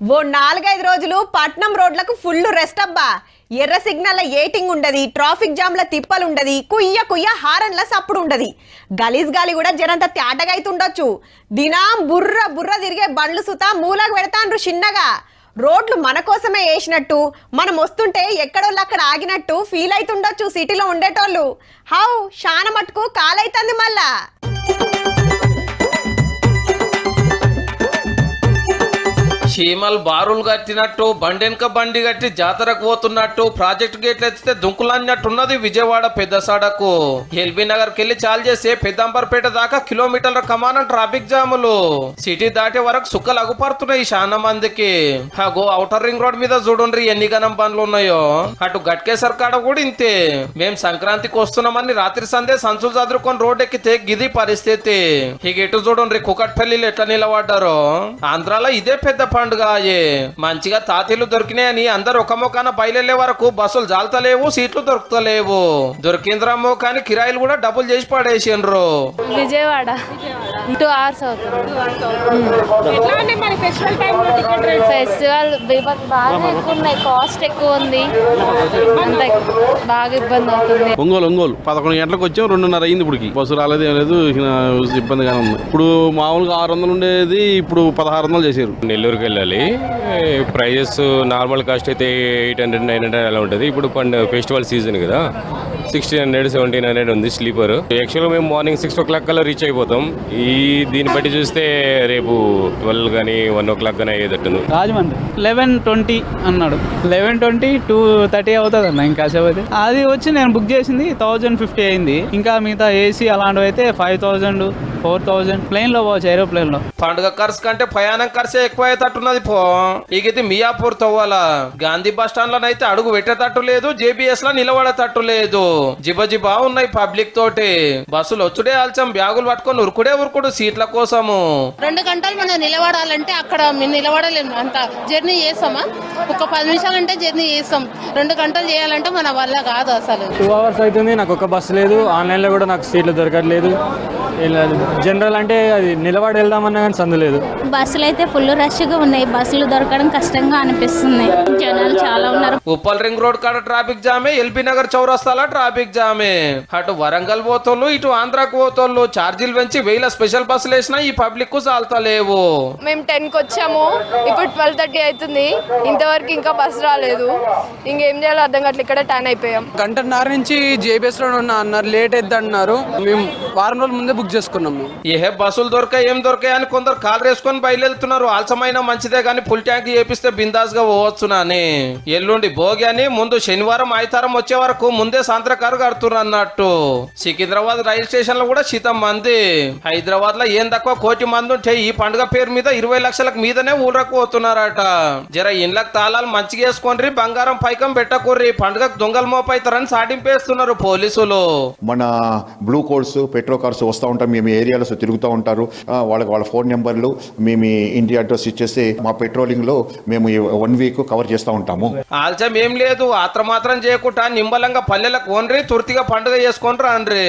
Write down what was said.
ఓ 4-5 రోజులు పట్నం రోడ్లకు ఫుల్ రెస్ట్ అబ్బా. ఎర్ర సిగ్నల్ ఏటింగ్ ఉండది, ట్రాఫిక్ జామ్ల తిప్పలుండది, కుయ్య కుయ్య హారన్ల సప్పుడు ఉండది. గలీజ్ గాలి కూడా జరంత తేటగా అయితుండొచ్చు. దినం బుర్ర బుర్ర తిరిగే బండ్లు సుతా మూలకు పెడతాండ్రు చిన్నగా. రోడ్లు మన కోసమే వేసినట్టు, మనం వస్తుంటే ఎక్కడోళ్ళు అక్కడ ఆగినట్టు ఫీల్ అయితుండొచ్చు సిటీలో ఉండేటోళ్ళు. హౌ శాన మట్టుకు కాలైతుంది మళ్ళా. చీమల్ బారులు కట్టినట్టు బండెనక బండి కట్టి జాతరకు పోతున్నట్టు ప్రాజెక్టు గేట్లు ఎత్తితే దుంకులన్నట్టున్నది విజయవాడ పెద్ద సడకు. ఎల్బీ నగర్ కెళ్లి చాలు చేసే పెద్దంబర్పేట దాకా కిలోమీటర్ల కమానం ట్రాఫిక్ జాములు. సిటీ దాటే వరకు సుక్కలు అగుపడుతున్నాయి చాలా మందికి. అగో ఔటర్ రింగ్ రోడ్ మీద చూడండి ఎన్ని గనం బండ్లు ఉన్నాయో. అటు గట్కేసర్ కాడ కూడా ఇంతే. మేం సంక్రాంతికి వస్తున్నామని రాత్రి సందే సంచులు చదురుకొని రోడ్ ఎక్కితే గిది పరిస్థితి. ఇక ఎటు చూడండి కుకట్పల్లిలో ఎట్లా నిలబడ్డారో. ఆంధ్రాలో ఇదే పెద్ద పండుగ. మంచిగా తాతీలు దొరికినాయని అందరు ఒక మొక్కన బయలుదేరే వరకు బస్సులు జాలతలేవు, సీట్లు దొరుకుతలేవు. దొరికింద్రమ్మో కానీ కిరాయిలు కూడా డబ్బులు చేసి పడేసిండ్రు. విజయవాడ 2 hours అవుతుంది. ఫెస్టివల్ బాగా ఎక్కువ ఉన్నాయి, కాస్ట్ ఎక్కువ ఉంది, అంత బాగా ఇబ్బంది అవుతుంది. ఒంగోలు 11 గంటలకు వచ్చాం, 2:30 అయింది. ఇప్పటికి బస్సు రాలేదు, ఏం లేదు, ఇబ్బందిగానే ఉంది. ఇప్పుడు మామూలుగా 600 ఉండేది ఇప్పుడు 1600 చేశారు. నెల్లూరుకి వెళ్ళాలి. ప్రైజెస్ నార్మల్ కాస్ట్ అయితే 800, 900 అలా ఉంటుంది. ఇప్పుడు ఫెస్టివల్ సీజన్ కదా, 1600, 1700 ఉంది స్లీపర్. యాక్చువల్గా మేము మార్నింగ్ 6 o'clock కల్లా రీచ్ అయిపోతాం. దీన్ని బట్టి చూస్తే రేపు 12 కానీ 1 o'clock కానీ అయ్యేటట్టు. రాజమండ్రి 11:20 అన్నాడు. 11:20 2:30 అవుతుంది అన్న. ఇంకా సేపు అది వచ్చి నేను బుక్ చేసింది 1050 అయింది. ఇంకా మిగతా ఏసీ అలాంటివి అయితే 5000, 4000 ప్లేన్ లో పోవచ్చు, ఏరోప్లేన్ లో. పండుగ ఖర్చు కంటే ప్రయాణం ఖర్చే ఎక్కువ అయ్యేటట్టున్నది పో. ఇది మియాపూర్ తవ్వాలా. గాంధీ బస్ స్టాండ్ లోనైతే అడుగు పెట్టేటట్టు లేదు, జేబీఎస్ లో నిలబడేటట్టు లేదు. జిబజిబా ఉన్నాయి పబ్లిక్ తోటి. బస్సులు వచ్చుడే ఆల్చం, బ్యాగులు పట్టుకొని ఉరుకుడు సీట్ల కోసము. 2 గంటలు మనం నిలబడాలంటే అక్కడ మేము నిలబడలేము. అంత జర్నీ చేస్తామా? ఒక 10 నిమిషాలు అంటే జర్నీ చేస్తాం. 2 గంటలు చేయాలంటే మన వల్ల కాదు అసలు. 2 hours అవుతుంది, నాకు ఒక బస్సు లేదు. ఆన్లైన్ లో కూడా నాకు సీట్లు దొరకట్లేదు. జనరల్ అంటే అది నిలబడి వెళ్దామన్నా కానీ సందు లేదు. బస్సులు అయితే ఫుల్ రష్గా ఉన్నాయి, బస్సులు దొరకడం కష్టంగా అనిపిస్తుంది. జనాలు చాలా ఉన్నారు. ఉప్పల్ రింగ్ రోడ్ కాడ ట్రాఫిక్ జామే, ఎల్బీ నగర్ చౌరస్తాల ట్రాఫిక్ జామే. అటు వరంగల్ పోతోళ్ళు, ఇటు ఆంధ్రాకు పోతోళ్ళు ఛార్జీలు పెంచి 1000 స్పెషల్ బస్సులు వేసినా ఈ పబ్లిక్ కు చాలతలేవు. మేము 10కి వచ్చాము, ఇప్పుడు 12:30 అవుతుంది, ఇంతవరకు ఇంకా బస్సు రాలేదు. ఇంకేం చేయాలో అర్థం కావట్లేదు. ఇక్కడ టర్న్ అయిపోయాం. 1.5 గంటల నుంచి జేబీఎస్ లో ఉన్నా అన్నారు, లేట్ అవుతుంది అన్నారు. మేము వారం రోజుల ముందే బుక్ చేసుకున్నాము. ఏ బస్సులు దొరకాయి ఏం దొరకాయి అని కొందరు కాలు వేసుకొని బయలుదేరుతున్నారు. ఆలసమైన మంచిదే కానీ ఫుల్ ట్యాంక్ చేపిస్తే బిందాస్ గా పోవచ్చు నాని. ఎల్లుండి భోగి అని ముందు శనివారం ఆదివారం వచ్చే వరకు ముందే సాయంత్రకారు కడుతున్నారు అన్నట్టు. సికింద్రాబాద్ రైల్ స్టేషన్ లో కూడా శీతం మంది. హైదరాబాద్ లో ఏం తక్కువ 1 కోటి మంది ఉంటే ఈ పండుగ పేరు మీద 20 లక్షలకు మీదనే ఊళ్ళకు పోతున్నారట. జర ఇండ్లకు తాళాలు మంచిగా వేసుకోండి, బంగారం పైకం పెట్టకూర్రి, పండుగకు దొంగలు మోపైతారని సాటింపేస్తున్నారు పోలీసులు. మన బ్లూ కోడ్స్, పెట్రో కార్స్ వస్తూ ఉంటాం, మేము ఏరియాలో తిరుగుతూ ఉంటారు. వాళ్ళ ఫోన్ నెంబర్లు మేము ఇంటి అడ్రస్ ఇచ్చేసి మా పెట్రోలింగ్ లో మేము 1 week కవర్ చేస్తూ ఉంటాము. ఆల్చం ఏం లేదు, ఆత్రమాత్రం చేయకుండా నిమ్మలంగా పల్లెలకు ఓన్రి తుర్తిగా పండుగ చేసుకొని రాండ్రి.